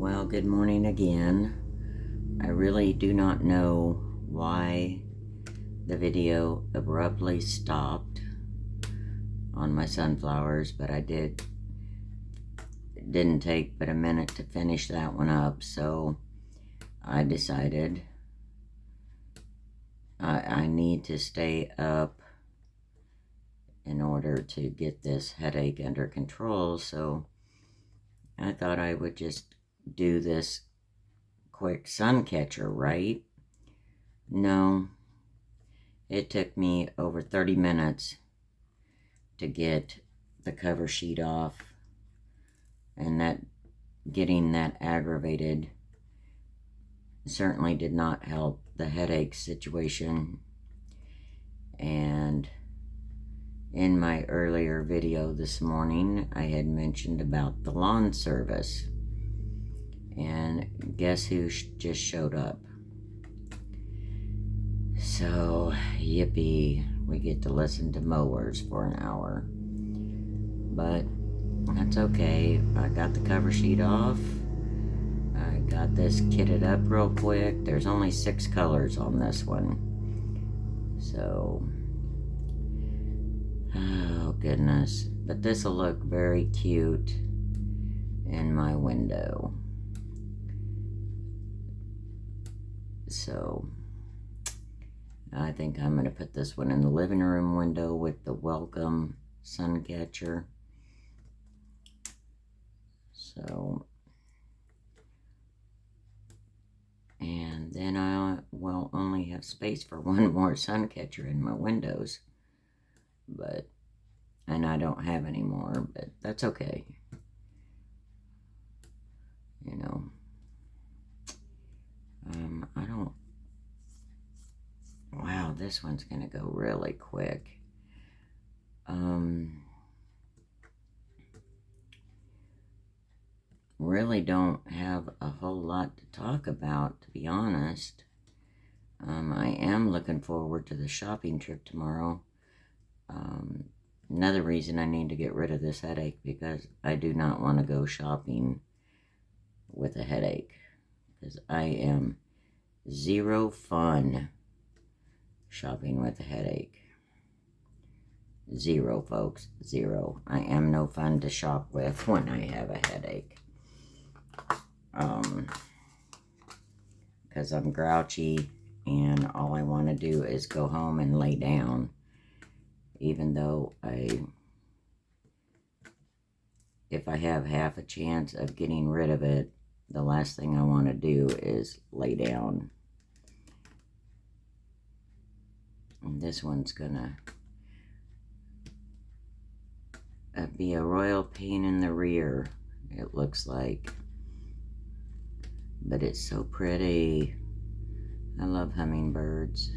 Well, good morning again. I really do not know why the video abruptly stopped on my sunflowers, but it didn't take but a minute to finish that one up, so I decided I need to stay up in order to get this headache under control, so I thought I would just do this quick sun catcher, right? No, it took me over 30 minutes to get the cover sheet off, and getting that aggravated certainly did not help the headache situation. And in my earlier video this morning, I had mentioned about the lawn service, and guess who just showed up? So, yippee, we get to listen to mowers for an hour. But that's okay. I got the cover sheet off. I got this kitted up real quick. There's only 6 colors on this one. So, oh goodness. But this will look very cute in my window. So, I think I'm going to put this one in the living room window with the welcome sun catcher. So, and then I will only have space for one more sun catcher in my windows. And I don't have any more, but that's okay. You know, wow, this one's gonna go really quick. Really don't have a whole lot to talk about, to be honest. I am looking forward to the shopping trip tomorrow. Another reason I need to get rid of this headache, because I do not want to go shopping with a headache, because I am zero fun shopping with a headache. Zero, folks. Zero. I am no fun to shop with when I have a headache. Because I'm grouchy and all I want to do is go home and lay down. Even though if I have half a chance of getting rid of it, the last thing I want to do is lay down. And this one's gonna be a royal pain in the rear, it looks like. But it's so pretty. I love hummingbirds.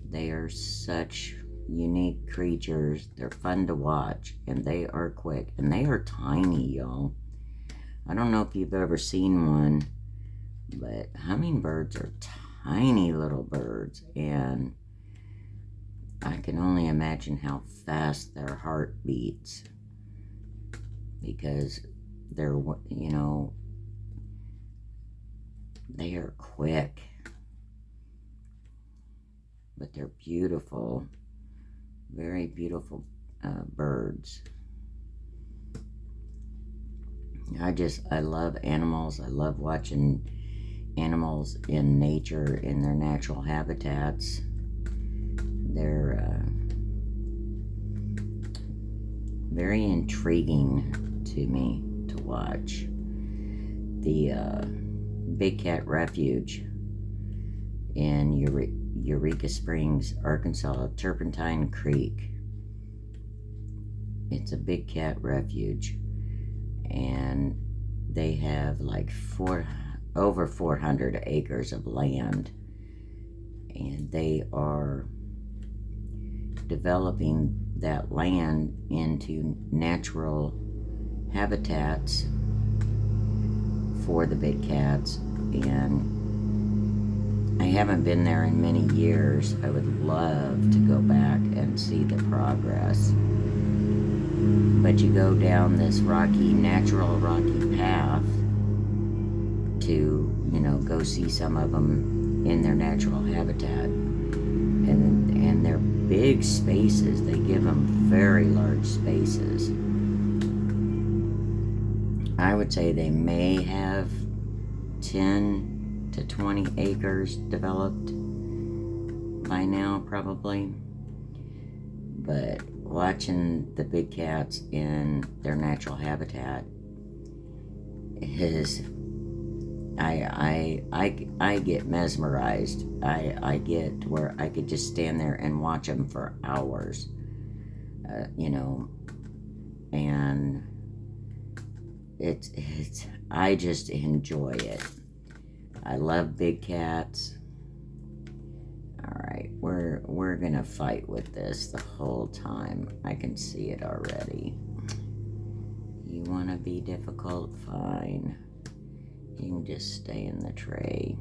They are such unique creatures. They're fun to watch, and they are quick, and they are tiny, y'all. I don't know if you've ever seen one, but hummingbirds are tiny little birds, and I can only imagine how fast their heart beats, because they're, you know, they are quick, but they're beautiful, very beautiful birds. I love animals. I love watching animals in nature, in their natural habitats. They're very intriguing to me to watch. The Big Cat Refuge in Eureka Springs, Arkansas, Turpentine Creek. It's a big cat refuge, and they have like over 400 acres of land, and they are developing that land into natural habitats for the big cats. And I haven't been there in many years. I would love to go back and see the progress. But you go down this natural rocky path, to, you know, go see some of them in their natural habitat. And they're big spaces. They give them very large spaces. I would say they may have 10 to 20 acres developed by now, probably. But watching the big cats in their natural habitat is, I get mesmerized. I get to where I could just stand there and watch them for hours, you know, and I just enjoy it. I love big cats. Alright, we're gonna fight with this the whole time. I can see it already. You wanna be difficult? Fine. You can just stay in the tray.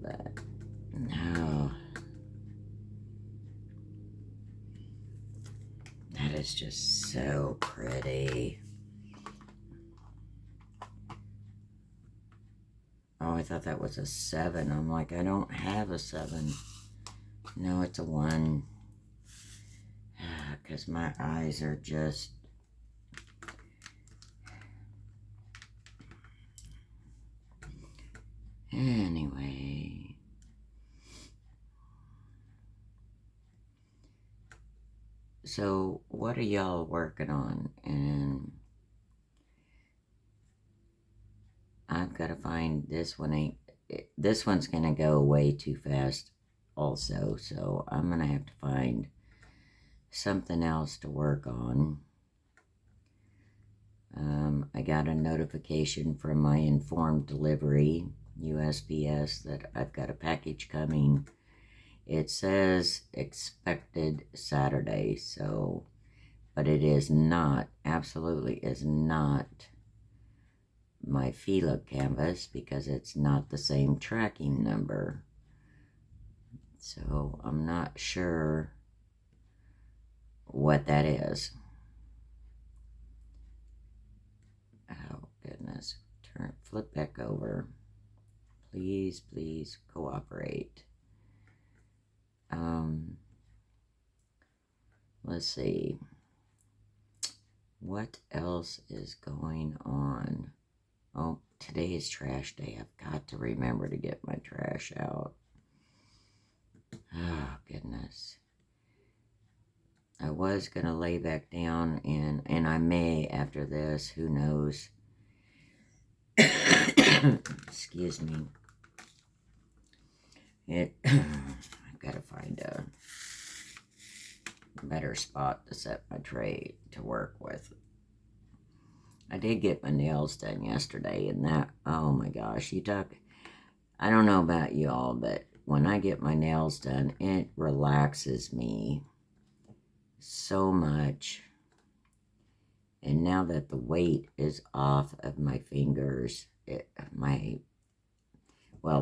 But no. That is just so pretty. Oh, I thought that was a 7. I'm like, I don't have a 7. No, it's a 1. Because my eyes are just... Anyway. So, what are y'all working on? And I've got to find this one. This one's going to go way too fast also. So, I'm going to have to find something else to work on. I got a notification from my informed delivery, USPS, that I've got a package coming. It says expected Saturday, so, but it is not, absolutely is not my Fila canvas because it's not the same tracking number. So I'm not sure what that is. Oh, goodness. Flip back over. Please, please cooperate. Let's see. What else is going on? Oh, today is trash day. I've got to remember to get my trash out. Oh, goodness. I was going to lay back down, and I may after this. Who knows? Excuse me. I've got to find a better spot to set my tray to work with. I did get my nails done yesterday, and that, oh my gosh, I don't know about y'all, but when I get my nails done, it relaxes me so much. And now that the weight is off of my fingers,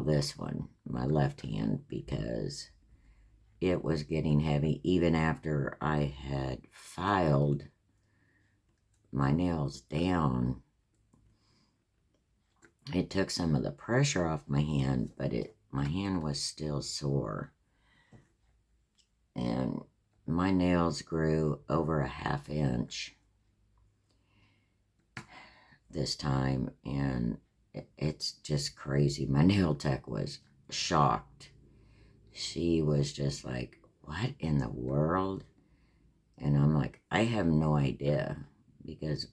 this one, my left hand, because it was getting heavy even after I had filed my nails down. It took some of the pressure off my hand, but my hand was still sore. And my nails grew over a ½ inch this time, and it's just crazy. My nail tech was shocked. She was just like, what in the world? And I'm like, I have no idea, because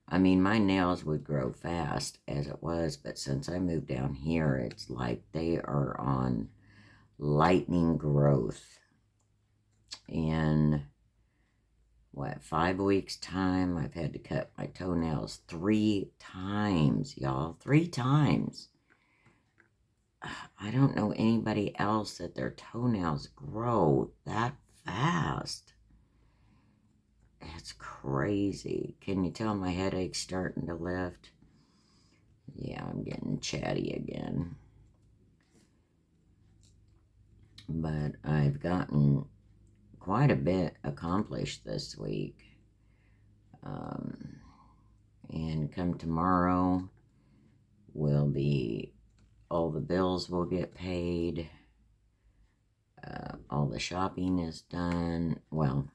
I mean, my nails would grow fast as it was, but since I moved down here, it's like they are on lightning growth. In 5 weeks time, I've had to cut my toenails 3 times, y'all. 3 times. I don't know anybody else that their toenails grow that fast. It's crazy. Can you tell my headache's starting to lift? Yeah, I'm getting chatty again. But I've gotten quite a bit accomplished this week. And then come tomorrow will be, all the bills will get paid. All the shopping is done. Well,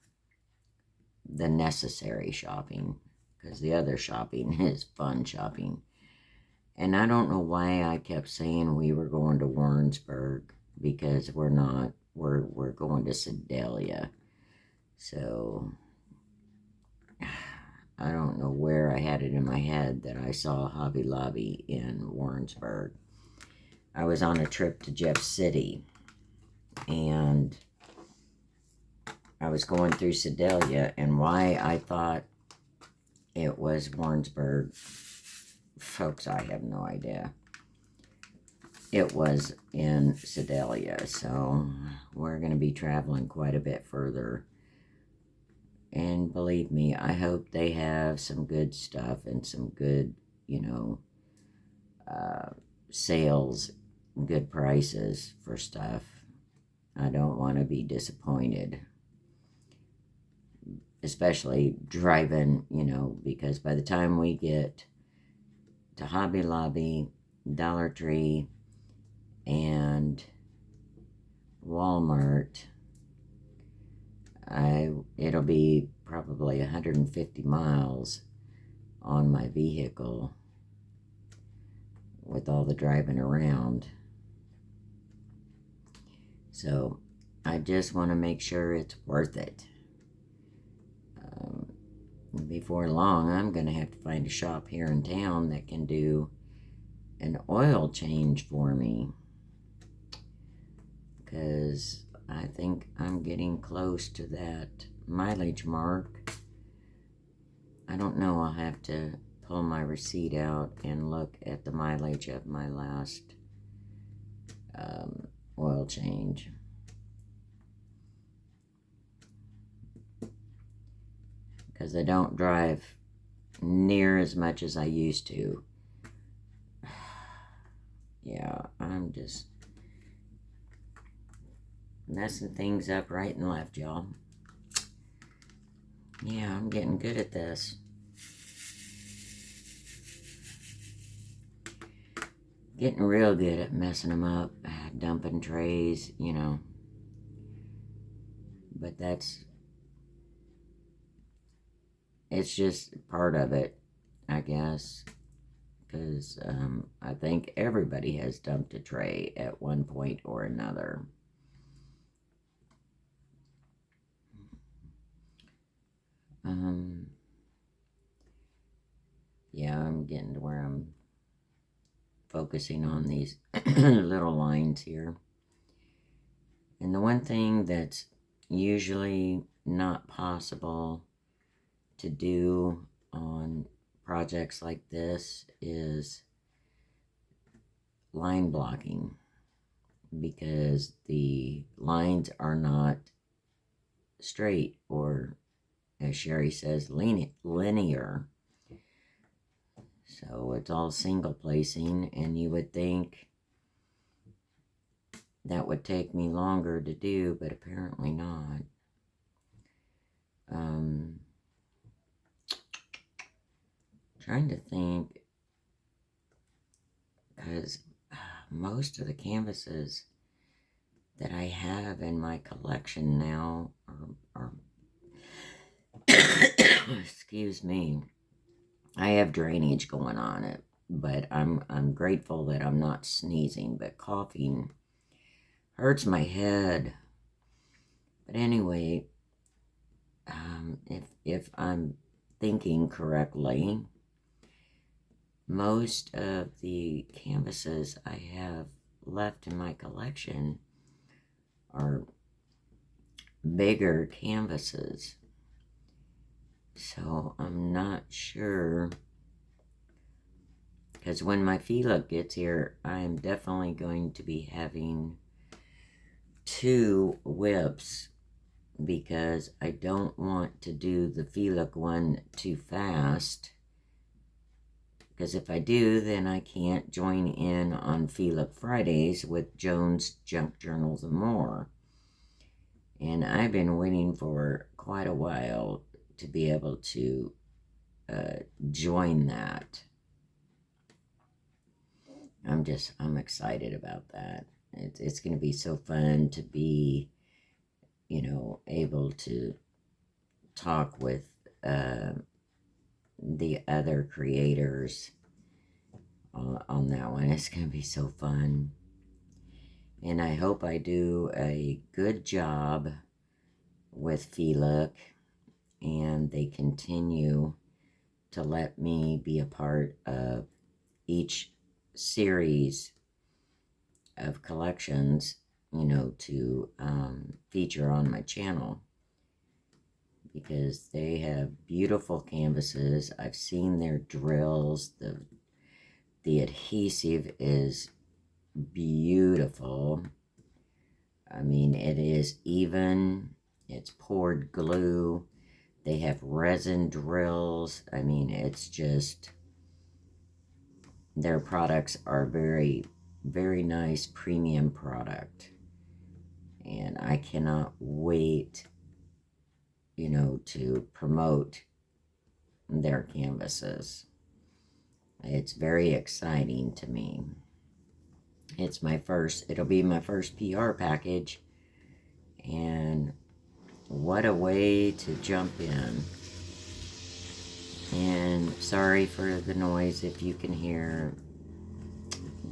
the necessary shopping, because the other shopping is fun shopping. And I don't know why I kept saying we were going to Warrensburg, because we're not. We're going to Sedalia. So I don't know where I had it in my head that I saw Hobby Lobby in Warrensburg. I was on a trip to Jeff City, and I was going through Sedalia, and why I thought it was Warrensburg, folks, I have no idea. It was in Sedalia, so we're going to be traveling quite a bit further. And believe me, I hope they have some good stuff and some good, sales, good prices for stuff. I don't want to be disappointed. Especially driving, because by the time we get to Hobby Lobby, Dollar Tree, and Walmart, it'll be probably 150 miles on my vehicle with all the driving around. So I just want to make sure it's worth it. Before long, I'm going to have to find a shop here in town that can do an oil change for me, because I think I'm getting close to that mileage mark. I don't know, I'll have to pull my receipt out and look at the mileage of my last oil change. Because I don't drive near as much as I used to. Yeah, I'm just messing things up right and left, y'all. Yeah, I'm getting good at this. Getting real good at messing them up, dumping trays, But it's just part of it, I guess. Because I think everybody has dumped a tray at one point or another. Yeah, I'm getting to where I'm focusing on these little lines here. And the one thing that's usually not possible to do on projects like this is line blocking, because the lines are not straight, or as Sherry says, linear. So it's all single placing, and you would think that would take me longer to do, but apparently not. Trying to think, because most of the canvases that I have in my collection now are excuse me, I have drainage going on it, but I'm grateful that I'm not sneezing, but coughing hurts my head. But anyway, if I'm thinking correctly, most of the canvases I have left in my collection are bigger canvases. So I'm not sure, because when my Philip gets here, I'm definitely going to be having 2 WIPs, because I don't want to do the Philip one too fast. Because if I do, then I can't join in on Philip Fridays with Jones Junk Journals and more. And I've been waiting for quite a while to be able to join that. I'm excited about that. It's going to be so fun to be, able to talk with the other creators on that one. It's going to be so fun. And I hope I do a good job with VLOOK, and they continue to let me be a part of each series of collections, to feature on my channel, because they have beautiful canvases. I've seen their drills. The adhesive is beautiful. I mean, it is even. It's poured glue. They have resin drills. I mean, it's just, their products are very, very nice premium product. And I cannot wait, to promote their canvases. It's very exciting to me. It'll be my first PR package, and what a way to jump in. And sorry for the noise if you can hear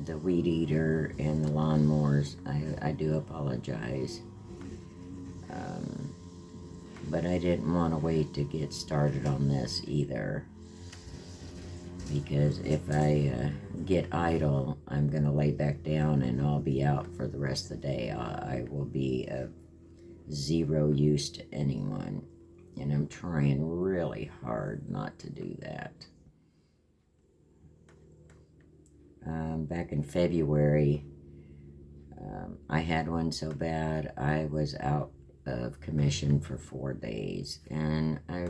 the weed eater and the lawnmowers. I do apologize. But I didn't want to wait to get started on this either, because if I get idle, I'm going to lay back down and I'll be out for the rest of the day. I will be of zero use to anyone, and I'm trying really hard not to do that. Back in February, I had one so bad I was out of commission for 4 days, and I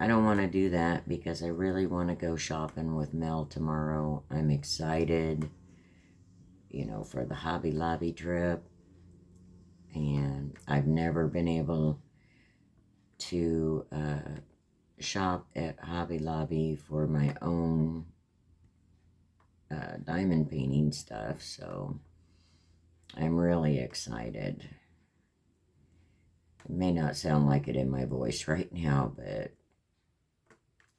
don't want to do that, because I really want to go shopping with Mel tomorrow. I'm excited, for the Hobby Lobby trip, and I've never been able to shop at Hobby Lobby for my own diamond painting stuff, so I'm really excited. It may not sound like it in my voice right now, but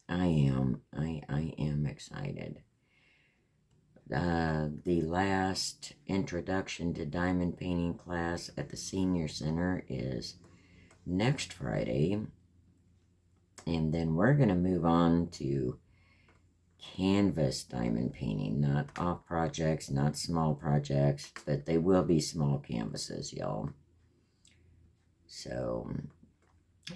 I am excited. The last introduction to diamond painting class at the Senior Center is next Friday, and then we're going to move on to canvas diamond painting, not off projects, not small projects, but they will be small canvases, y'all. So,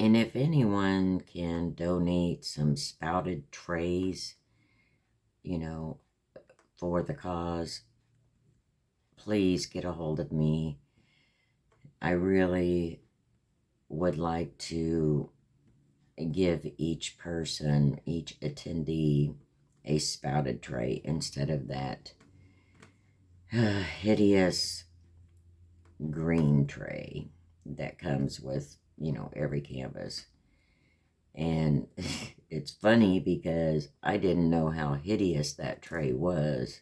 and if anyone can donate some spouted trays, for the cause, please get a hold of me. I really would like to give each person, each attendee, a spouted tray instead of that hideous green tray that comes with, every canvas. And it's funny because I didn't know how hideous that tray was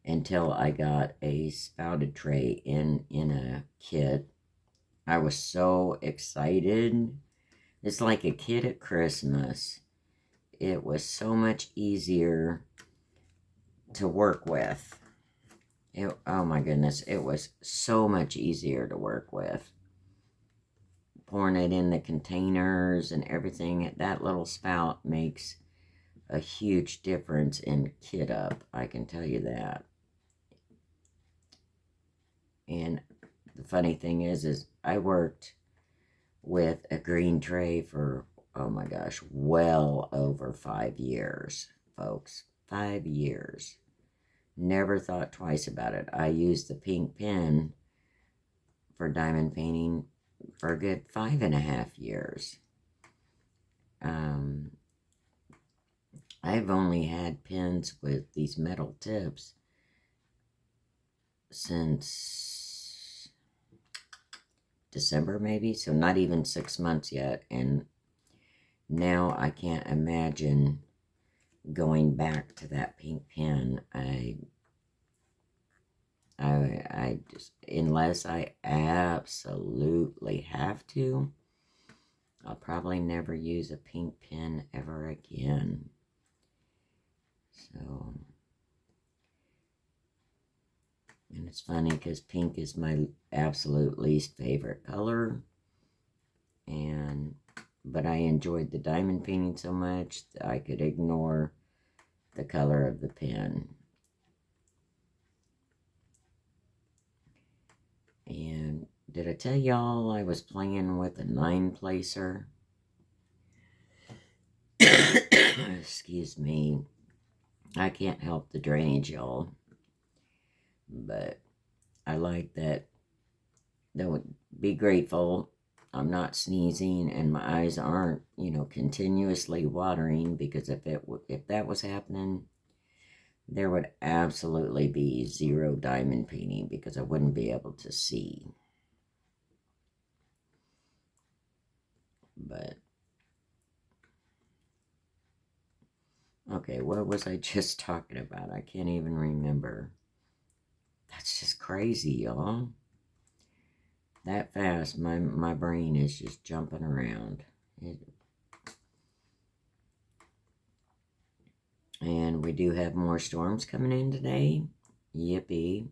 until I got a spouted tray in a kit. I was so excited. It's like a kid at Christmas. It was so much easier to work with. Oh my goodness, it was so much easier to work with. Pouring it in the containers and everything, that little spout makes a huge difference in kit up, I can tell you that. And the funny thing is I worked with a green tray for, oh my gosh, well over 5 years, folks. 5 years. Never thought twice about it. I used the pink pen for diamond painting for a good 5.5 years. I've only had pens with these metal tips since December maybe, so not even 6 months yet, and now I can't imagine going back to that pink pen. I just, unless I absolutely have to, I'll probably never use a pink pen ever again. So, and it's funny because pink is my absolute least favorite color. But I enjoyed the diamond painting so much that I could ignore the color of the pen. And did I tell y'all I was playing with a 9-placer? Excuse me. I can't help the drainage, y'all. But I like that. Don't be grateful I'm not sneezing and my eyes aren't, continuously watering, because if that was happening, there would absolutely be zero diamond painting because I wouldn't be able to see. But okay, what was I just talking about? I can't even remember. That's just crazy, y'all. That fast, my brain is just jumping around. And we do have more storms coming in today. Yippee.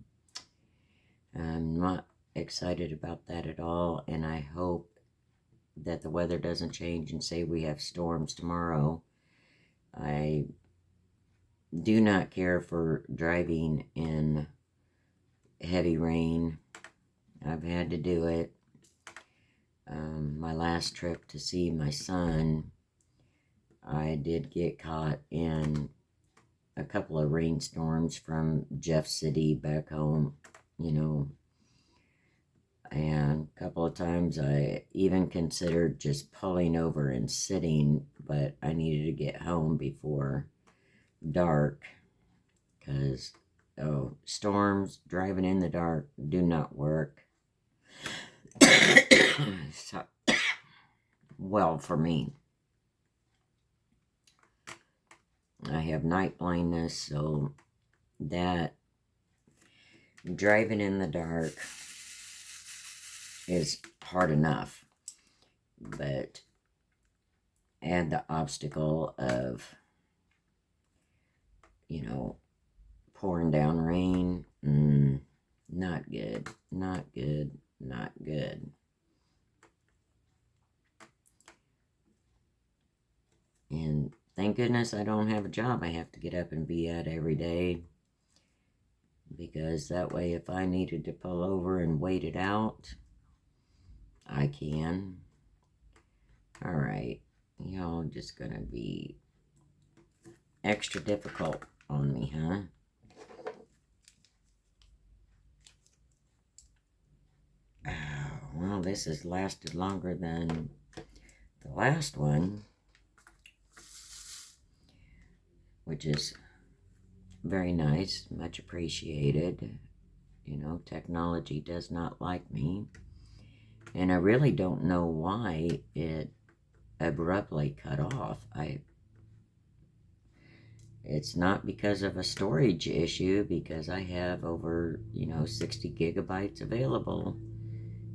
I'm not excited about that at all, and I hope that the weather doesn't change and say we have storms tomorrow. I do not care for driving in heavy rain. I've had to do it. My last trip to see my son, I did get caught in a couple of rainstorms from Jeff City back home, and a couple of times I even considered just pulling over and sitting, but I needed to get home before dark, because storms, driving in the dark do not work. So, well, for me, I have night blindness, so that driving in the dark is hard enough, but add the obstacle of, pouring down rain, not good, not good, not good. And thank goodness I don't have a job I have to get up and be at every day, because that way if I needed to pull over and wait it out, I can. Alright, y'all just gonna be extra difficult on me, huh? Well, this has lasted longer than the last one, which is very nice, much appreciated. Technology does not like me, and I really don't know why it abruptly cut off. It's not because of a storage issue, because I have over 60 gigabytes available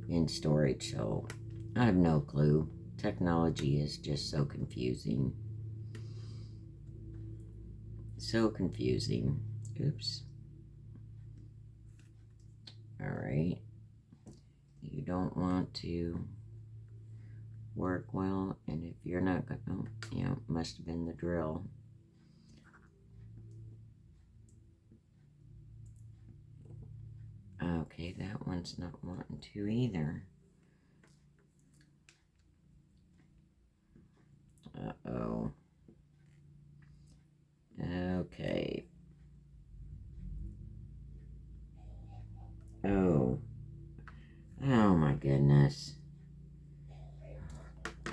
in storage, so I have no clue. Technology is just so confusing. So confusing. Oops. Alright. You don't want to work well, and if you're not going to, must have been the drill. Okay, that one's not wanting to either. Uh-oh. Okay. Oh. Oh my goodness.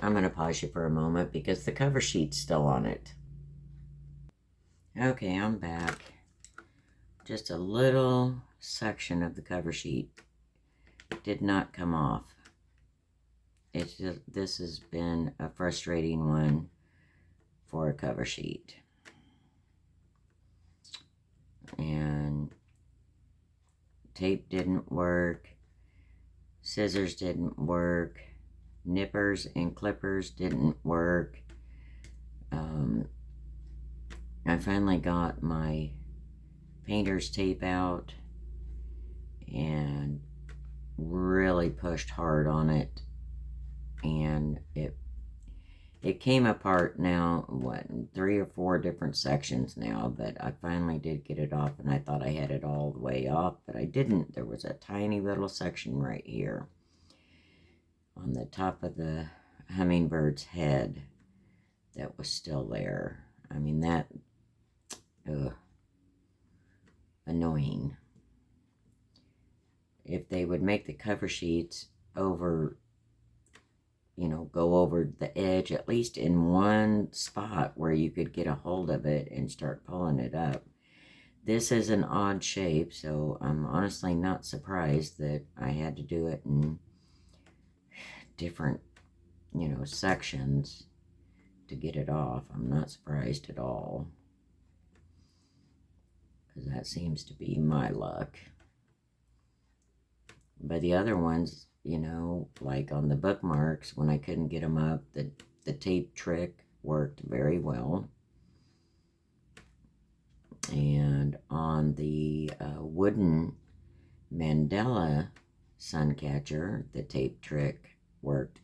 I'm going to pause you for a moment because the cover sheet's still on it. Okay, I'm back. Just a little section of the cover sheet did not come off. it's just, this has been a frustrating one for a cover sheet. And tape didn't work, scissors didn't work, nippers and clippers didn't work. I finally got my painter's tape out and really pushed hard on it, and it came apart now, what, in 3 or 4 different sections now, but I finally did get it off, and I thought I had it all the way off, but I didn't. There was a tiny little section right here on the top of the hummingbird's head that was still there. I mean, that, annoying. If they would make the cover sheets over, you know, go over the edge, at least in one spot where you could get a hold of it and start pulling it up. This is an odd shape, so I'm honestly not surprised that I had to do it in different, you know, sections to get it off. I'm not surprised at all, because that seems to be my luck. But the other ones, you know, like on the bookmarks, when I couldn't get them up, the tape trick worked very well. And on the wooden Mandela sun catcher, the tape trick worked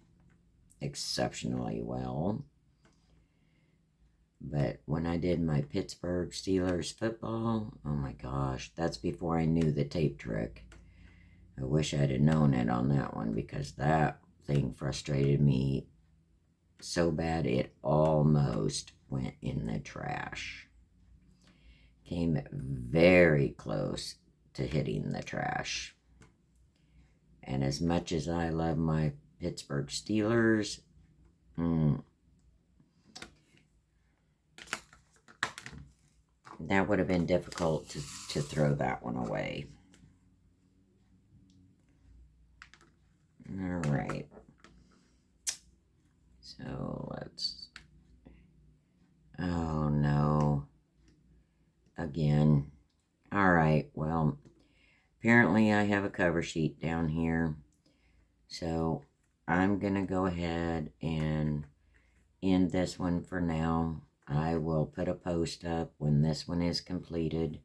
exceptionally well. But when I did my Pittsburgh Steelers football, oh my gosh, that's before I knew the tape trick. I wish I'd have known it on that one, because that thing frustrated me so bad it almost went in the trash. Came very close to hitting the trash. And as much as I love my Pittsburgh Steelers, that would have been difficult to throw that one away. All right. So let's, oh no, again. All right, well, apparently I have a cover sheet down here, so I'm gonna go ahead and end this one for now. I will put a post up when this one is completed,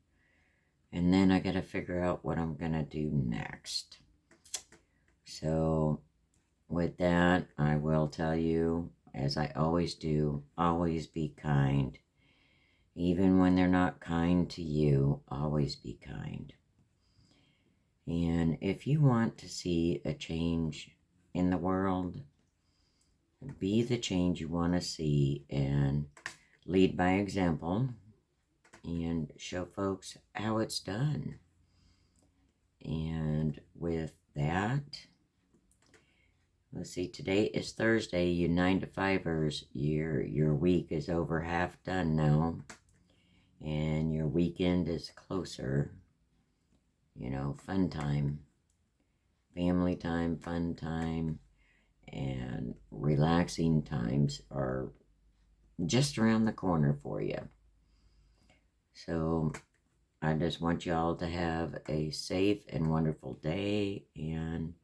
and then I gotta figure out what I'm gonna do next. So with that, I will tell you, as I always do, always be kind. Even when they're not kind to you, always be kind. And if you want to see a change in the world, be the change you want to see and lead by example and show folks how it's done. And with that, let's see, today is Thursday, you 9-to-5ers. Your week is over half done now, and your weekend is closer. You know, fun time, family time, fun time, and relaxing times are just around the corner for you. So I just want y'all to have a safe and wonderful day, and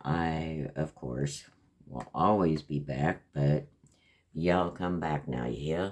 I, of course, will always be back, but y'all come back now, you hear?